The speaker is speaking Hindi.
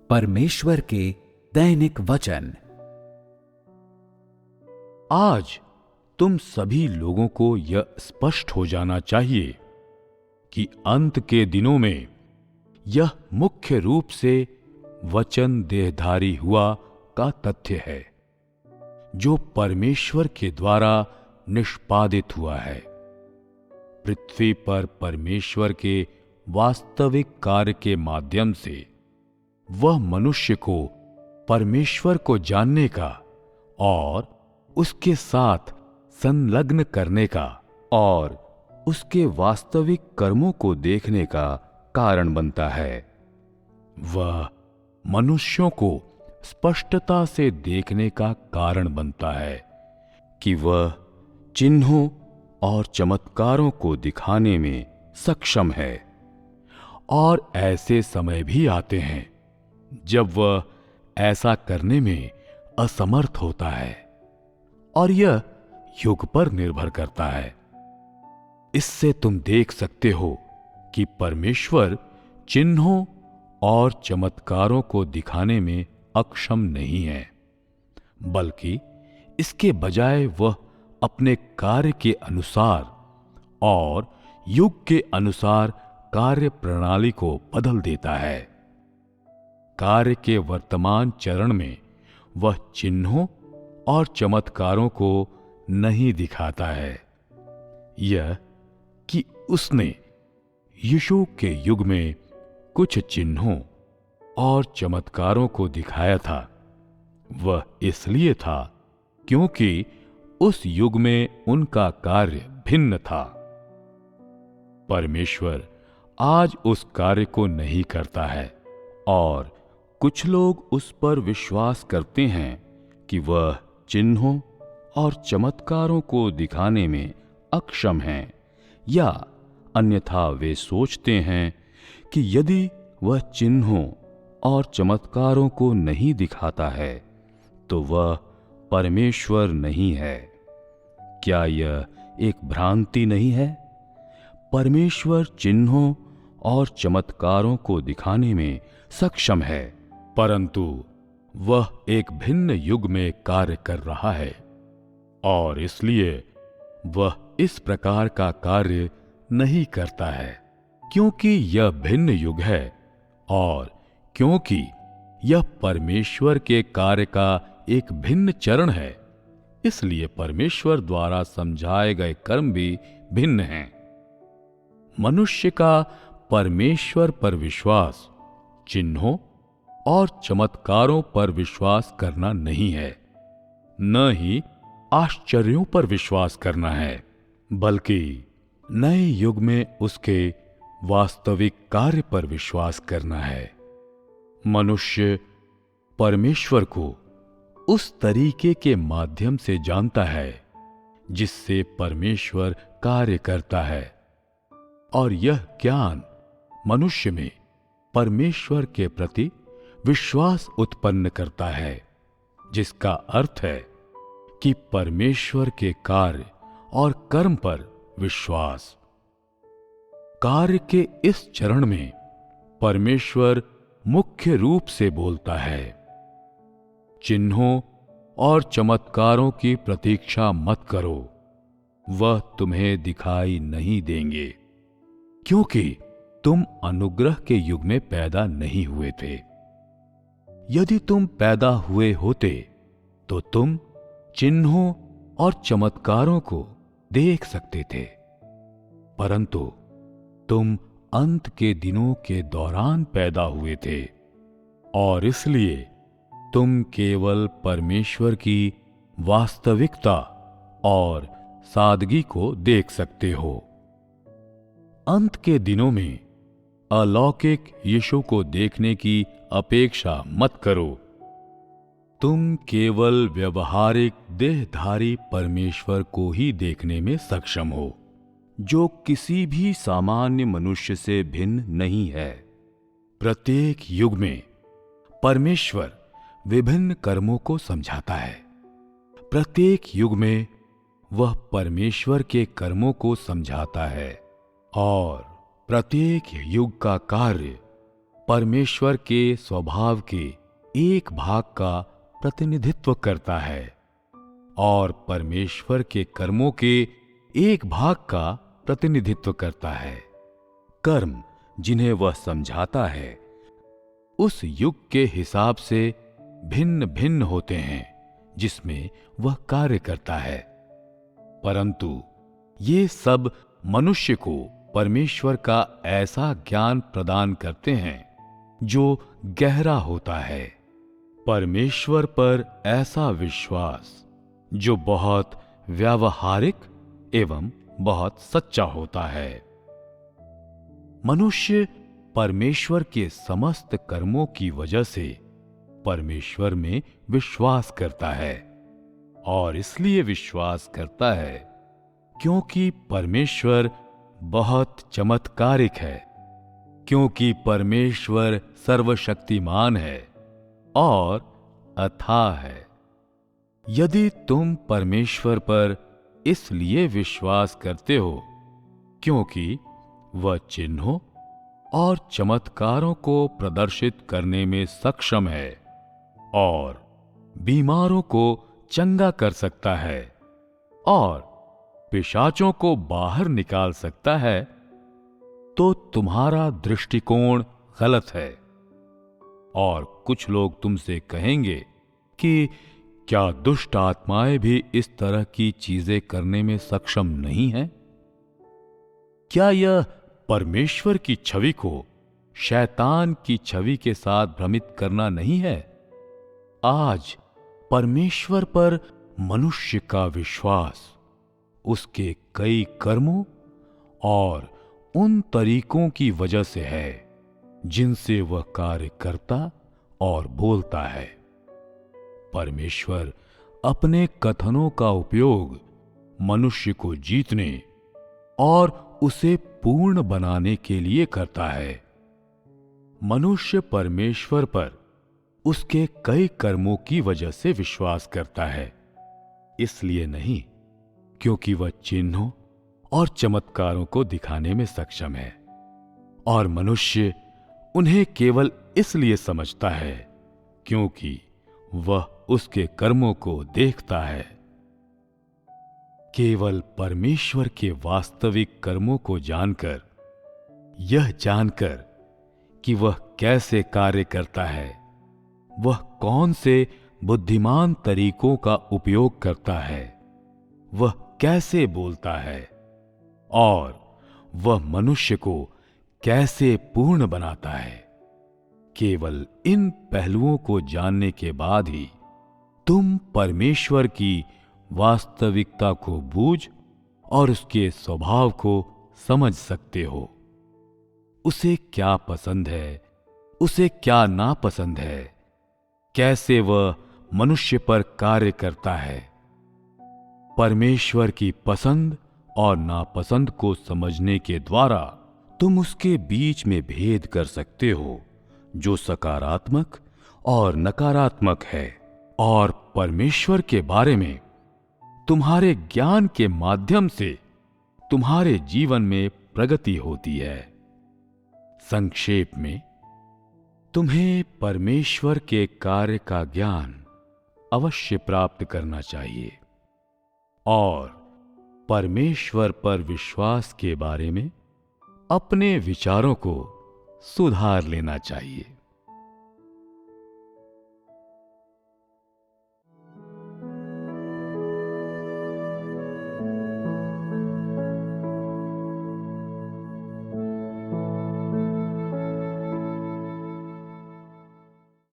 परमेश्वर के दैनिक वचन। आज तुम सभी लोगों को यह स्पष्ट हो जाना चाहिए कि अंत के दिनों में यह मुख्य रूप से वचन देहधारी हुआ का तथ्य है, जो परमेश्वर के द्वारा निष्पादित हुआ है। पृथ्वी पर परमेश्वर के वास्तविक कार्य के माध्यम से वह मनुष्य को परमेश्वर को जानने का और उसके साथ संलग्न करने का और उसके वास्तविक कर्मों को देखने का कारण बनता है। वह मनुष्यों को स्पष्टता से देखने का कारण बनता है कि वह चिन्हों और चमत्कारों को दिखाने में सक्षम है। और ऐसे समय भी आते हैं जब वह ऐसा करने में असमर्थ होता है, और यह युग पर निर्भर करता है। इससे तुम देख सकते हो कि परमेश्वर चिन्हों और चमत्कारों को दिखाने में अक्षम नहीं है, बल्कि इसके बजाय वह अपने कार्य के अनुसार और युग के अनुसार कार्य प्रणाली को बदल देता है। कार्य के वर्तमान चरण में वह चिन्हों और चमत्कारों को नहीं दिखाता है। यह कि उसने यीशु के युग में कुछ चिन्हों और चमत्कारों को दिखाया था, वह इसलिए था क्योंकि उस युग में उनका कार्य भिन्न था। परमेश्वर आज उस कार्य को नहीं करता है, और कुछ लोग उस पर विश्वास करते हैं कि वह चिन्हों और चमत्कारों को दिखाने में अक्षम हैं, या अन्यथा वे सोचते हैं कि यदि वह चिन्हों और चमत्कारों को नहीं दिखाता है तो वह परमेश्वर नहीं है। क्या यह एक भ्रांति नहीं है? परमेश्वर चिन्हों और चमत्कारों को दिखाने में सक्षम है, परंतु वह एक भिन्न युग में कार्य कर रहा है, और इसलिए वह इस प्रकार का कार्य नहीं करता है। क्योंकि यह भिन्न युग है और क्योंकि यह परमेश्वर के कार्य का एक भिन्न चरण है, इसलिए परमेश्वर द्वारा समझाए गए कर्म भी भिन्न हैं। मनुष्य का परमेश्वर पर विश्वास चिन्हों और चमत्कारों पर विश्वास करना नहीं है, न ही आश्चर्यों पर विश्वास करना है, बल्कि नए युग में उसके वास्तविक कार्य पर विश्वास करना है। मनुष्य परमेश्वर को उस तरीके के माध्यम से जानता है जिससे परमेश्वर कार्य करता है, और यह ज्ञान मनुष्य में परमेश्वर के प्रति विश्वास उत्पन्न करता है, जिसका अर्थ है कि परमेश्वर के कार्य और कर्म पर विश्वास। कार्य के इस चरण में परमेश्वर मुख्य रूप से बोलता है। चिन्हों और चमत्कारों की प्रतीक्षा मत करो, वह तुम्हें दिखाई नहीं देंगे, क्योंकि तुम अनुग्रह के युग में पैदा नहीं हुए थे। यदि तुम पैदा हुए होते तो तुम चिन्हों और चमत्कारों को देख सकते थे, परंतु तुम अंत के दिनों के दौरान पैदा हुए थे, और इसलिए तुम केवल परमेश्वर की वास्तविकता और सादगी को देख सकते हो। अंत के दिनों में अलौकिक यीशु को देखने की अपेक्षा मत करो। तुम केवल व्यवहारिक देहधारी परमेश्वर को ही देखने में सक्षम हो, जो किसी भी सामान्य मनुष्य से भिन्न नहीं है। प्रत्येक युग में परमेश्वर विभिन्न कर्मों को समझाता है। प्रत्येक युग में वह परमेश्वर के कर्मों को समझाता है, और प्रत्येक युग का कार्य परमेश्वर के स्वभाव के एक भाग का प्रतिनिधित्व करता है और परमेश्वर के कर्मों के एक भाग का प्रतिनिधित्व करता है। कर्म जिन्हें वह समझाता है उस युग के हिसाब से भिन्न भिन्न होते हैं जिसमें वह कार्य करता है, परंतु ये सब मनुष्य को परमेश्वर का ऐसा ज्ञान प्रदान करते हैं जो गहरा होता है। परमेश्वर पर ऐसा विश्वास जो बहुत व्यावहारिक एवं बहुत सच्चा होता है। मनुष्य परमेश्वर के समस्त कर्मों की वजह से परमेश्वर में विश्वास करता है और इसलिए विश्वास करता है क्योंकि परमेश्वर बहुत चमत्कारिक है, क्योंकि परमेश्वर सर्वशक्तिमान है और अथाह है। यदि तुम परमेश्वर पर इसलिए विश्वास करते हो क्योंकि वह चिन्हों और चमत्कारों को प्रदर्शित करने में सक्षम है और बीमारों को चंगा कर सकता है और पिशाचों को बाहर निकाल सकता है, तो तुम्हारा दृष्टिकोण गलत है। और कुछ लोग तुमसे कहेंगे कि क्या दुष्ट आत्माएं भी इस तरह की चीजें करने में सक्षम नहीं हैं? क्या यह परमेश्वर की छवि को शैतान की छवि के साथ भ्रमित करना नहीं है? आज परमेश्वर पर मनुष्य का विश्वास उसके कई कर्मों और उन तरीकों की वजह से है जिनसे वह कार्य करता और बोलता है। परमेश्वर अपने कथनों का उपयोग मनुष्य को जीतने और उसे पूर्ण बनाने के लिए करता है। मनुष्य परमेश्वर पर उसके कई कर्मों की वजह से विश्वास करता है, इसलिए नहीं क्योंकि वह चिन्हों और चमत्कारों को दिखाने में सक्षम है, और मनुष्य उन्हें केवल इसलिए समझता है क्योंकि वह उसके कर्मों को देखता है। केवल परमेश्वर के वास्तविक कर्मों को जानकर, यह जानकर कि वह कैसे कार्य करता है, वह कौन से बुद्धिमान तरीकों का उपयोग करता है, वह कैसे बोलता है और वह मनुष्य को कैसे पूर्ण बनाता है, केवल इन पहलुओं को जानने के बाद ही तुम परमेश्वर की वास्तविकता को बूझ और उसके स्वभाव को समझ सकते हो। उसे क्या पसंद है, उसे क्या नापसंद है, कैसे वह मनुष्य पर कार्य करता है। परमेश्वर की पसंद और नापसंद को समझने के द्वारा तुम उसके बीच में भेद कर सकते हो जो सकारात्मक और नकारात्मक है, और परमेश्वर के बारे में तुम्हारे ज्ञान के माध्यम से तुम्हारे जीवन में प्रगति होती है। संक्षेप में, तुम्हें परमेश्वर के कार्य का ज्ञान अवश्य प्राप्त करना चाहिए और परमेश्वर पर विश्वास के बारे में अपने विचारों को सुधार लेना चाहिए।